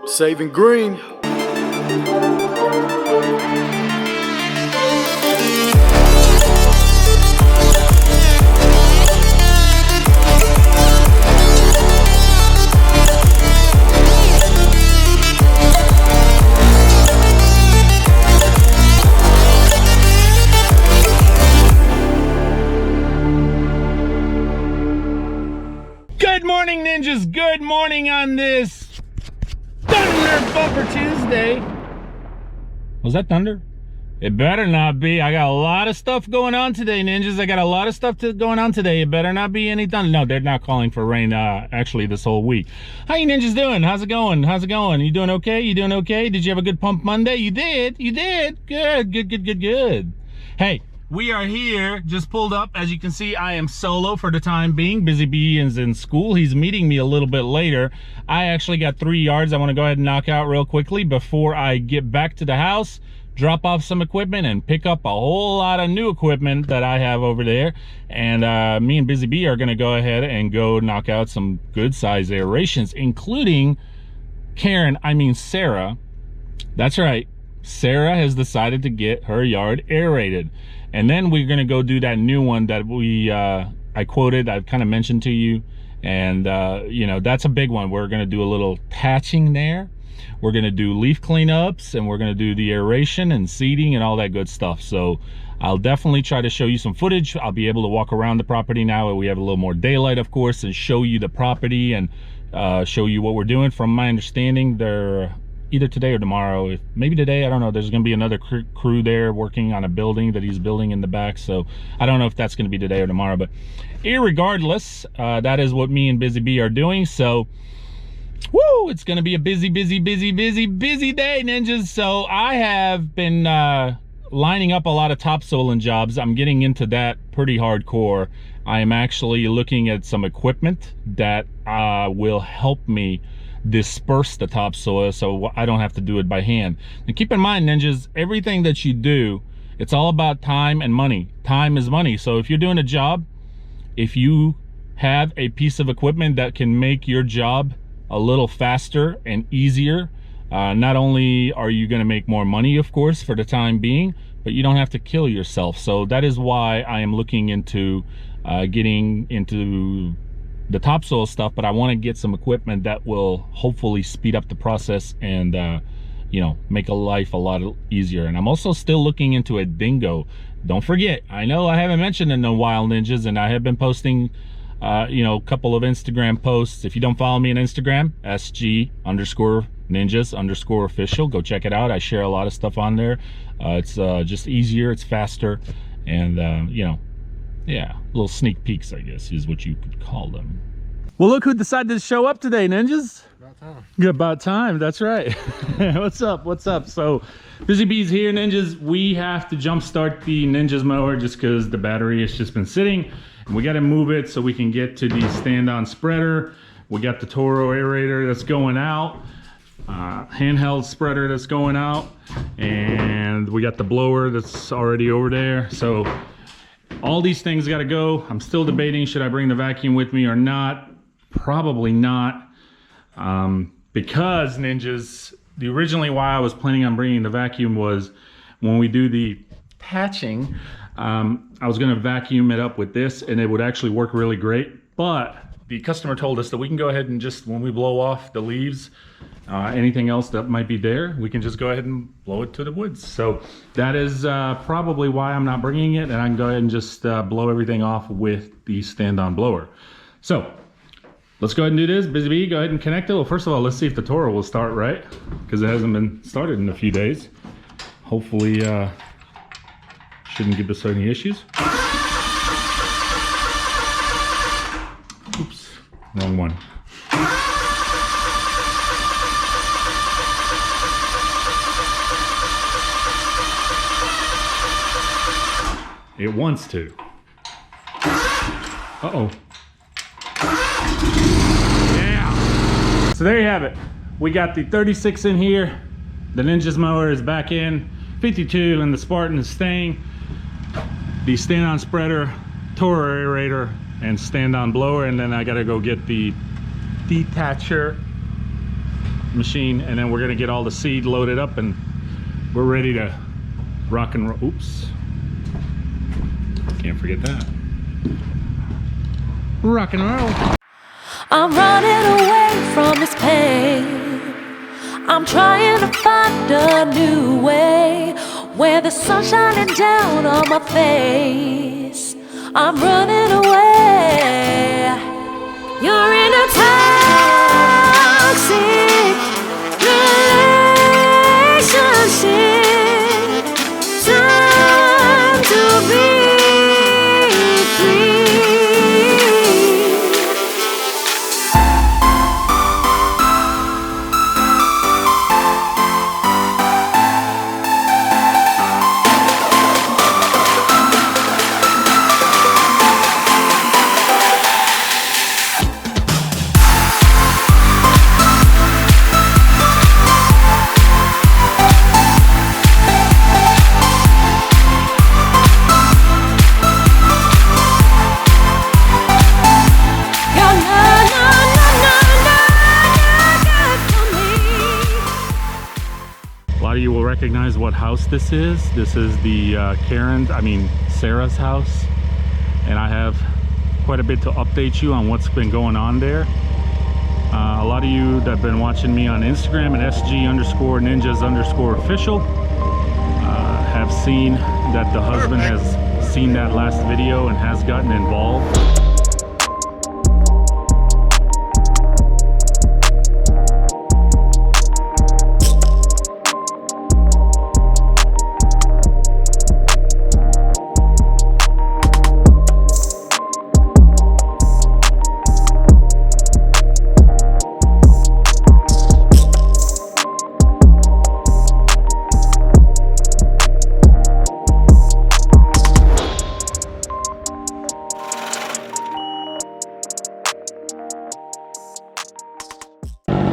Saving green. Good morning, ninjas. Good morning on this Thunder Bumper Tuesday. Was that thunder? It better not be. I got a lot of stuff going on today, ninjas. I got a lot of stuff going on today. It better not be any thunder. No, they're not calling for rain actually this whole week. How you ninjas doing? How's it going? How's it going? You doing okay? You doing okay? Did you have a good pump Monday? You did. You did. Good, good, good, good, good. Hey, we are here, just pulled up. As you can see, I am solo for the time being. Busy Bee is in school. He's meeting me a little bit later. I actually got 3 yards I want to go ahead and knock out real quickly before I get back to the house, drop off some equipment, and pick up a whole lot of new equipment that I have over there. And me and Busy Bee are going to go ahead and go knock out some good size aerations, including Sarah. That's right. Sarah has decided to get her yard aerated. And then we're going to go do that new one that I quoted, I've kind of mentioned to you. And, you know, that's a big one. We're going to do a little patching there. We're going to do leaf cleanups, and we're going to do the aeration and seeding and all that good stuff. So I'll definitely try to show you some footage. I'll be able to walk around the property now that we have a little more daylight, of course, and show you the property and show you what we're doing. From my understanding, they're either today or tomorrow, maybe today, I don't know. There's going to be another crew there working on a building that he's building in the back, so I don't know if that's going to be today or tomorrow, but irregardless, that is what me and Busy Bee are doing. So woo, it's going to be a busy day, ninjas. So I have been lining up a lot of topsoiling jobs. I'm getting into that pretty hardcore. I am actually looking at some equipment that will help me disperse the topsoil so I don't have to do it by hand. And keep in mind, ninjas, everything that you do, it's all about time and money. Time is money. So if you're doing a job, if you have a piece of equipment that can make your job a little faster and easier, not only are you going to make more money, of course, for the time being, but you don't have to kill yourself. So that is why I am looking into getting into the topsoil stuff, but I want to get some equipment that will hopefully speed up the process and you know, make life a lot easier. And I'm also still looking into a dingo. Don't forget, I know I haven't mentioned it in a while, ninjas, and I have been posting you know, a couple of Instagram posts. If you don't follow me on Instagram, sg_ninjas_official, go check it out. I share a lot of stuff on there. It's just easier, it's faster, and you know, yeah, little sneak peeks, I guess, is what you could call them. Well, look who decided to show up today, ninjas. About time. About time, that's right. What's up, what's up? So, Busy Bee's here, ninjas. We have to jumpstart the Ninjas mower just because the battery has just been sitting. And we got to move it so we can get to the stand-on spreader. We got the Toro aerator that's going out. Handheld spreader that's going out. And we got the blower that's already over there. So all these things got to go. I'm still debating, should I bring the vacuum with me or not? Probably not. Because, ninjas, originally why I was planning on bringing the vacuum was when we do the patching, I was going to vacuum it up with this and it would actually work really great. But the customer told us that we can go ahead and just, when we blow off the leaves, anything else that might be there, we can just go ahead and blow it to the woods. So that is probably why I'm not bringing it, and I can go ahead and just blow everything off with the stand-on blower. So let's go ahead and do this. Busy Bee, go ahead and connect it. Well, first of all, let's see if the Toro will start right, because it hasn't been started in a few days. Hopefully, shouldn't give us any issues. Oops, wrong one. It wants to. Uh-oh. Yeah. So there you have it. We got the 36 in here. The Ninjas mower is back in. 52 and the Spartan is staying. The stand-on spreader, Toro aerator, and stand-on blower. And then I gotta go get the detacher machine, and then we're gonna get all the seed loaded up and we're ready to rock and roll. Oops, can't forget that. Rock and roll. I'm running away from this pain. I'm trying to find a new way where the sun's shining down on my face. I'm running away. You're in a toxic relationship. Time to be free. Recognize what house this is. This is the Sarah's house, and I have quite a bit to update you on what's been going on there. A lot of you that have been watching me on Instagram at sg_ninjas_official have seen that the husband has seen that last video and has gotten involved.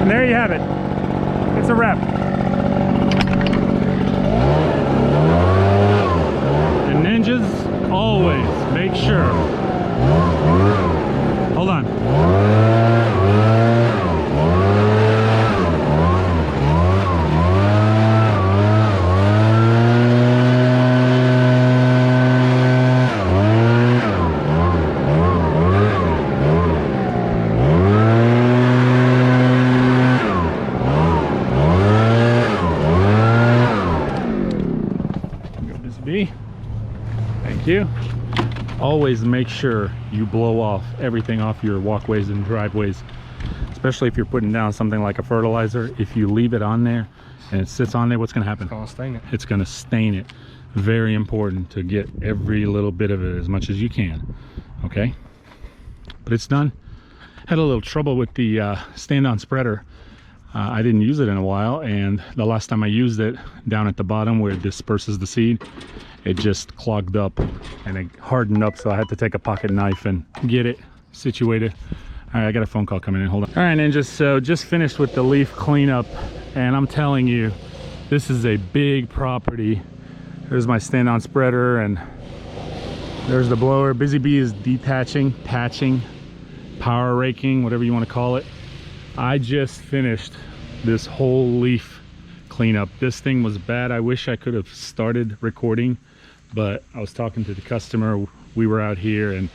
And there you have it. It's a wrap. And ninjas, always make sure. Hold on. Thank you. Always make sure you blow off everything off your walkways and driveways, especially if you're putting down something like a fertilizer. If you leave it on there and it sits on there, what's going to happen? It's going to stain it. It's going to stain it. Very important to get every little bit of it as much as you can. Okay, but it's done. Had a little trouble with the stand-on spreader. I didn't use it in a while, and the last time I used it, down at the bottom where it disperses the seed, it just clogged up and it hardened up, so I had to take a pocket knife and get it situated. All right, I got a phone call coming in. Hold on. All right, ninjas, so just finished with the leaf cleanup, and I'm telling you, this is a big property. There's my stand-on spreader, and there's the blower. Busy Bee is detaching, patching, power raking, whatever you want to call it. I just finished this whole leaf cleanup. This thing was bad. I wish I could have started recording, but I was talking to the customer. We were out here, and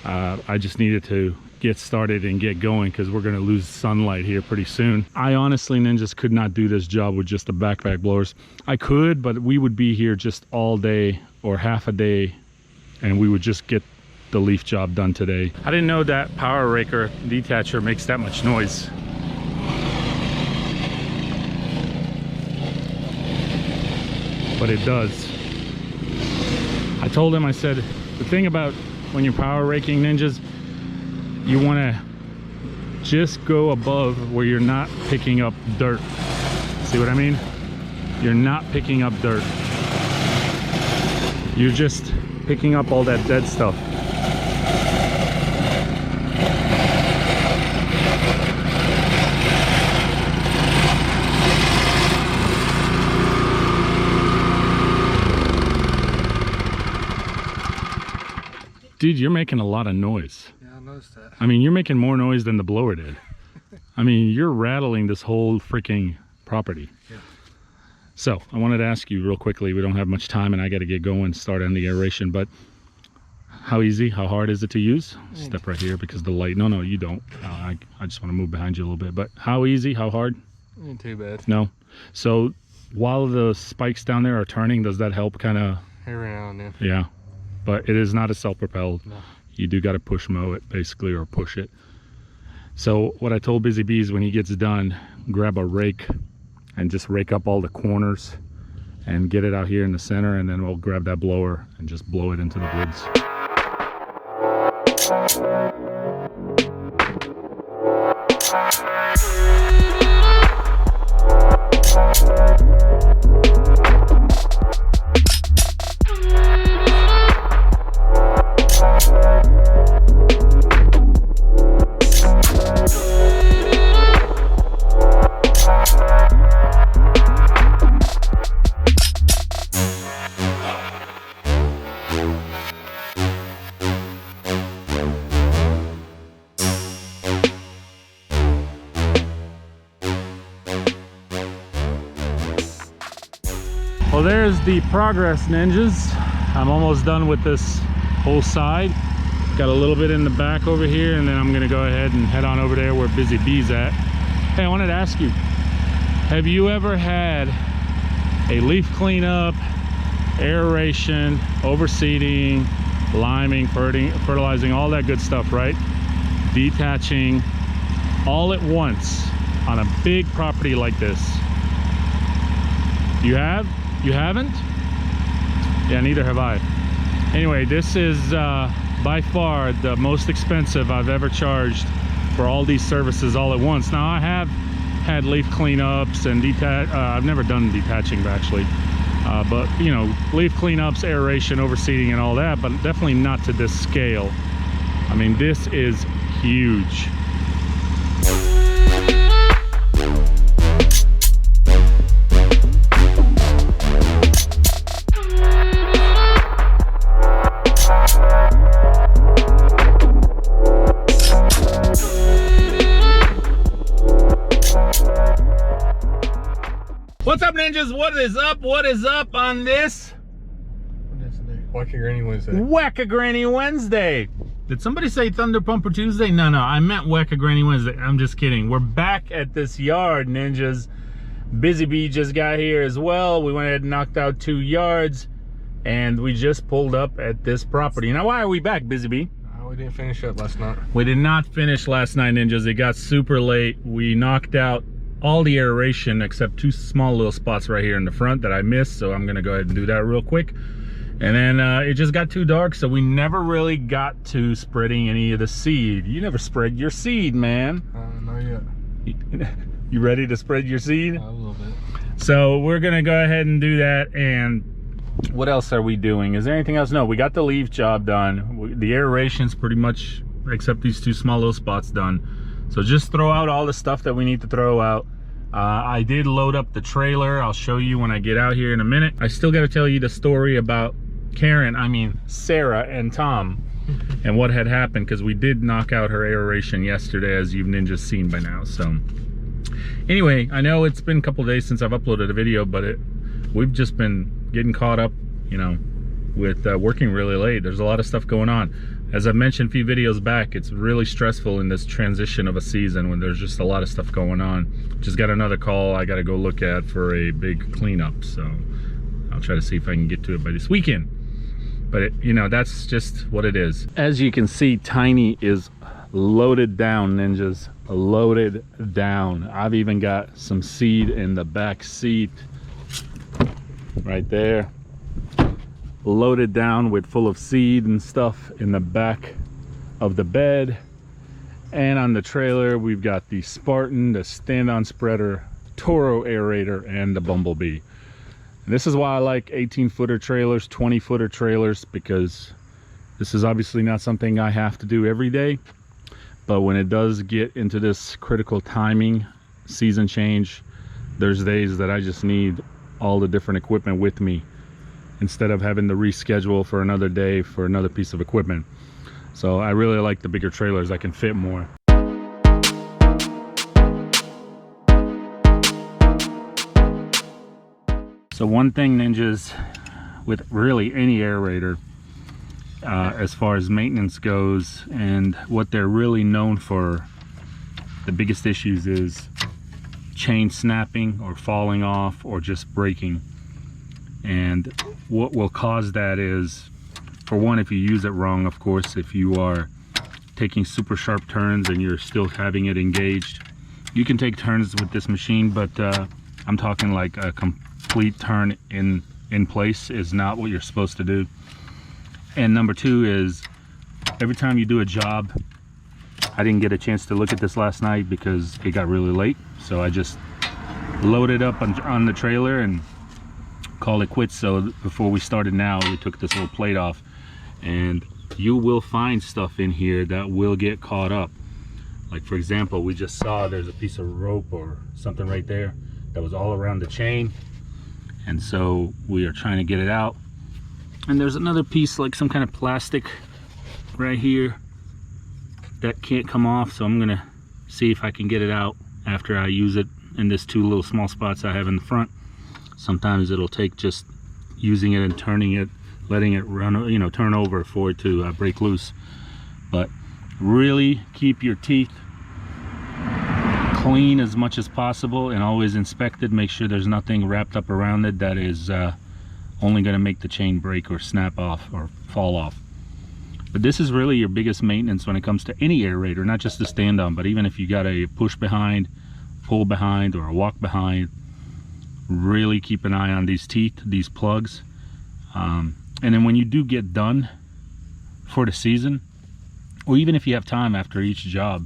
I just needed to get started and get going because we're going to lose sunlight here pretty soon. I honestly, ninjas, could not do this job with just the backpack blowers. I could, but we would be here just all day or half a day, and we would just get the leaf job done today. I didn't know that power raker detacher makes that much noise. But it does. I told him, I said, the thing about when you're power raking, ninjas, you want to just go above where you're not picking up dirt. See what I mean? You're not picking up dirt. You're just picking up all that dead stuff. Dude, you're making a lot of noise. Yeah, I noticed that. I mean, you're making more noise than the blower did. I mean, you're rattling this whole freaking property. Yeah. So I wanted to ask you real quickly, we don't have much time and I got to get going, start on the aeration, but how easy, how hard is it to use? Step right here because the light, no, you don't. I just want to move behind you a little bit, but how easy, how hard? Ain't too bad. No. So while the spikes down there are turning, does that help kind of? Every now and then. Yeah, but it is not a self-propelled. No. You do got to push mow it basically, or push it. So what I told Busy Bees, when he gets done, grab a rake and just rake up all the corners and get it out here in the center, and then we'll grab that blower and just blow it into the woods. Well, there's the progress, ninjas. I'm almost done with this whole side. Got a little bit in the back over here, and then I'm gonna go ahead and head on over there where Busy Bee's at. Hey, I wanted to ask you, have you ever had a leaf cleanup, aeration, overseeding, liming, fertilizing, all that good stuff, right? Detaching all at once on a big property like this? You have? You haven't? Yeah, neither have I. Anyway, this is by far the most expensive I've ever charged for all these services all at once. Now, I have had leaf cleanups and I've never done detaching actually, but you know, leaf cleanups, aeration, overseeding and all that, but definitely not to this scale. I mean, this is huge. What's up, ninjas? What is up? What is up on this? What is today? Wacky Granny Wednesday. Wacka Granny Wednesday. Did somebody say Thunder Pumper Tuesday? No, I meant Wacka Granny Wednesday. I'm just kidding. We're back at this yard, ninjas. Busy Bee just got here as well. We went ahead and knocked out 2 yards, and we just pulled up at this property. Now, why are we back, Busy Bee? We didn't finish up last night. We did not finish last night, ninjas. It got super late. We knocked out all the aeration except 2 small little spots right here in the front that I missed, so I'm gonna go ahead and do that real quick. And then it just got too dark, so we never really got to spreading any of the seed. You never spread your seed, man. Not yet. You ready to spread your seed? A little bit. So we're gonna go ahead and do that. And what else are we doing? Is there anything else? No, we got the leaf job done. The aeration's pretty much, except these 2 small little spots, done. So just throw out all the stuff that we need to throw out. I did load up the trailer. I'll show you when I get out here in a minute. I still got to tell you the story about Sarah and Tom and what had happened, because we did knock out her aeration yesterday, as you've ninjas seen by now. So anyway, I know it's been a couple days since I've uploaded a video, but we've just been getting caught up, you know, with working really late. There's a lot of stuff going on. As I mentioned a few videos back, it's really stressful in this transition of a season when there's just a lot of stuff going on. Just got another call I got to go look at for a big cleanup, so I'll try to see if I can get to it by this weekend. But you know, that's just what it is. As you can see, Tiny is loaded down, ninjas. Loaded down. I've even got some seed in the back seat right there. Loaded down with full of seed and stuff in the back of the bed. And on the trailer we've got the Spartan, the stand-on spreader, Toro aerator, and the Bumblebee. And this is why I like 18-footer trailers, 20-footer trailers, because this is obviously not something I have to do every day, but when it does get into this critical timing, season change, there's days that I just need all the different equipment with me, instead of having to reschedule for another day for another piece of equipment. So I really like the bigger trailers. I can fit more. So one thing, ninjas, with really any aerator, as far as maintenance goes, and what they're really known for, the biggest issues is chain snapping or falling off or just breaking. And what will cause that is, for one, if you use it wrong, of course. If you are taking super sharp turns and you're still having it engaged, you can take turns with this machine, but I'm talking like a complete turn in place is not what you're supposed to do. And number two is, every time you do a job, I didn't get a chance to look at this last night because it got really late, so I just loaded up on the trailer and called it quits. So before we started now, we took this little plate off, and you will find stuff in here that will get caught up. Like, for example, we just saw there's a piece of rope or something right there that was all around the chain, and so we are trying to get it out. And there's another piece, like some kind of plastic right here that can't come off, so I'm gonna see if I can get it out after I use it in this two little small spots I have in the front. Sometimes it'll take just using it and turning it, letting it run, you know, turn over for it to break loose. But really keep your teeth clean as much as possible, and always inspected. Make sure there's nothing wrapped up around it that is only going to make the chain break or snap off or fall off. But this is really your biggest maintenance when it comes to any aerator, not just the stand on, but even if you got a push behind, pull behind, or a walk behind, really keep an eye on these teeth, these plugs. And then when you do get done for the season, or even if you have time after each job,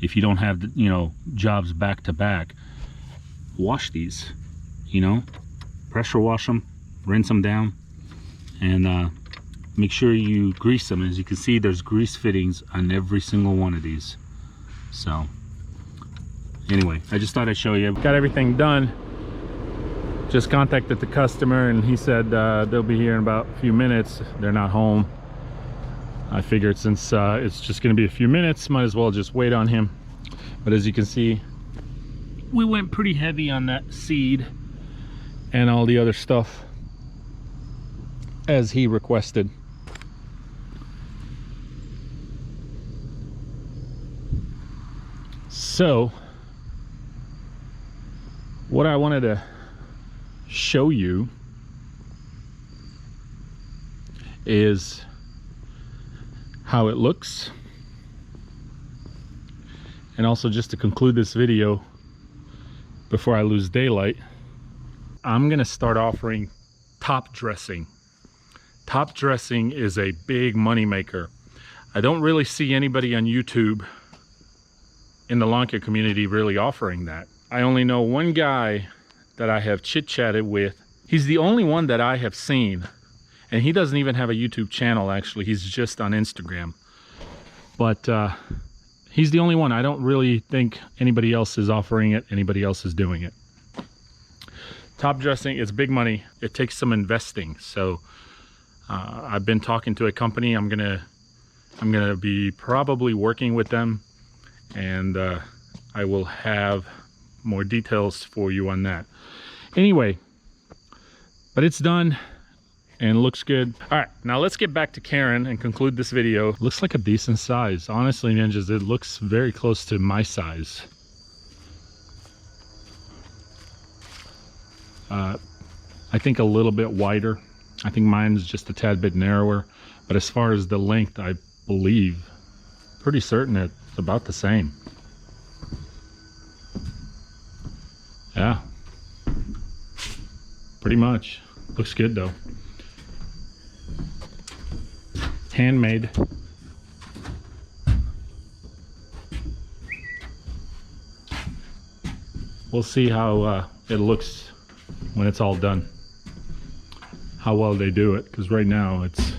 if you don't have, you know, jobs back to back, wash these, you know, pressure wash them, rinse them down, and make sure you grease them. As you can see, there's grease fittings on every single one of these. So anyway, I just thought I'd show you. Got everything done. Just contacted the customer, and he said they'll be here in about a few minutes. They're not home. I figured since it's just going to be a few minutes, might as well just wait on him. But as you can see, we went pretty heavy on that seed and all the other stuff as he requested. So what I wanted to show you is how it looks, and also just to conclude this video before I lose daylight, I'm gonna start offering top dressing. Top dressing is a big money maker. I don't really see anybody on YouTube in the lawn care community really offering that. I only know one guy that I have chit-chatted with. He's the only one that I have seen, and he doesn't even have a YouTube channel. Actually, he's just on Instagram, but he's the only one. I don't really think anybody else is offering it, anybody else is doing it. Top dressing is big money. It takes some investing. So I've been talking to a company. I'm gonna be probably working with them, and I will have more details for you on that. Anyway, but it's done and looks good. All right, now let's get back to Karen and conclude this video. Looks like a decent size. Honestly, ninjas, it looks very close to my size. I think a little bit wider. I think mine's just a tad bit narrower, but as far as the length, I believe, pretty certain it's about the same. Yeah, pretty much. Looks good though. Handmade. We'll see how it looks when it's all done, how well they do it, because right now it's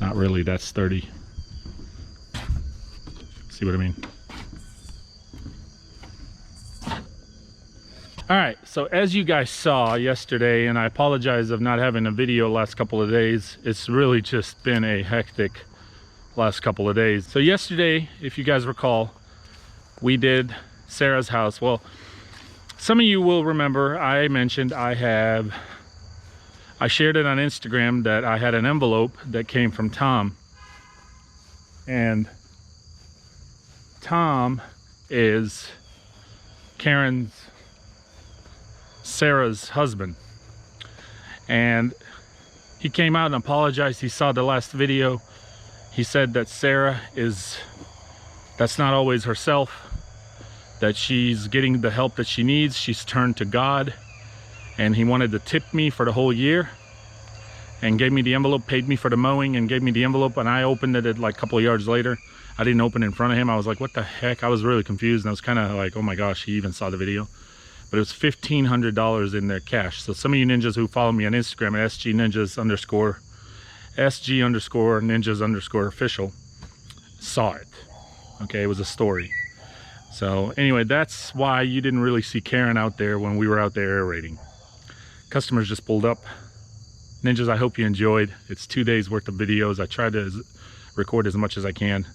not really that sturdy. See what I mean? All right, so as you guys saw yesterday, and I apologize of not having a video last couple of days, it's really just been a hectic last couple of days. So yesterday, if you guys recall, we did Sarah's house. Well, Some of you will remember I mentioned I shared it on Instagram that I had an envelope that came from Tom. And Tom is Sarah's husband. And he came out and apologized. He saw the last video. He said that Sarah that's not always herself, that she's getting the help that she needs. She's turned to God, and he wanted to tip me for the whole year and gave me the envelope, paid me for the mowing and gave me the envelope, and I opened it at like a couple of yards later. I didn't open it in front of him. I was like, what the heck? I was really confused, and I was kind of like, oh my gosh, he even saw the video. But it was $1,500 in their cash. So some of you ninjas who follow me on Instagram at sg_ninjas_official saw it. Okay, it was a story. So anyway, that's why you didn't really see Karen out there when we were out there aerating. Customers just pulled up. Ninjas, I hope you enjoyed. It's 2 days worth of videos. I tried to record as much as I can,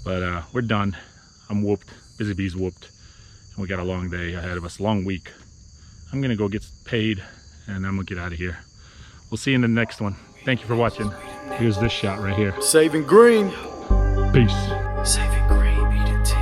but we're done. I'm whooped. Busy Bee's whooped. And we got a long day ahead of us, long week. I'm gonna go get paid and I'm gonna get out of here. We'll see you in the next one. Thank you for watching. Here's this shot right here. Saving green. Peace. Saving green, eating tea.